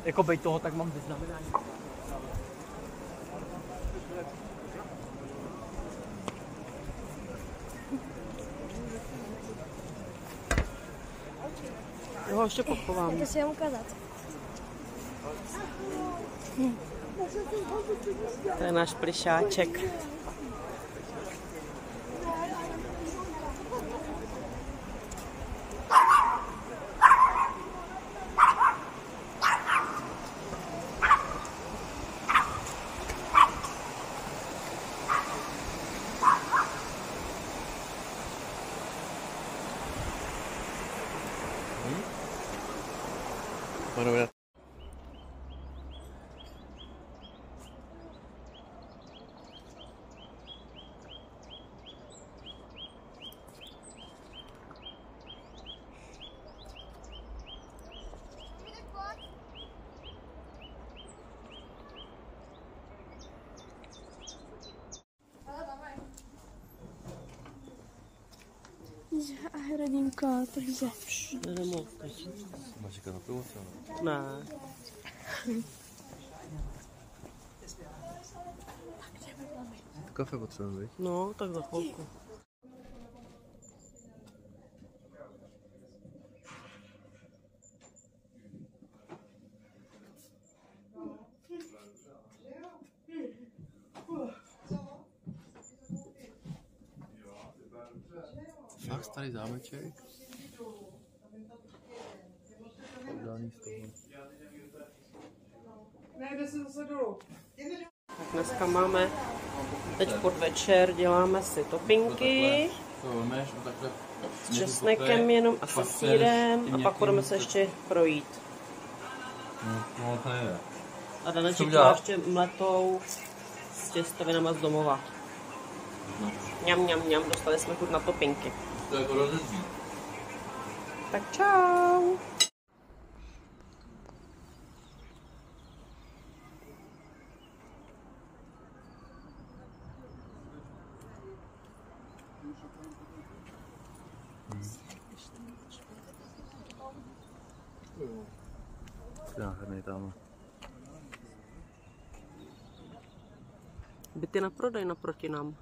jako bejt toho, tak mám vyznamenání. Já ho ještě pochovám. To si mám ukázat. To je náš plišáček. A rodinka, takže. Nemohu teď. Máš čekat na pivo, co? Ne. Kafe potřebujeme, viď? No, tak za chvilku. Fakt starý zámeček? Podání z toho. Nejde se zase dolů. Tak dneska máme, teď podvečer děláme si topinky s česnekem jenom a se sýrem a pak budeme se ještě projít. No, to je. A Daneček dělá ještě mletou s těstovinama z domova. Mňam, dostali jsme chuť na topinky. To je jako rozezí. Tak čau. Nádherný tam. Byty na prodej naproti nám.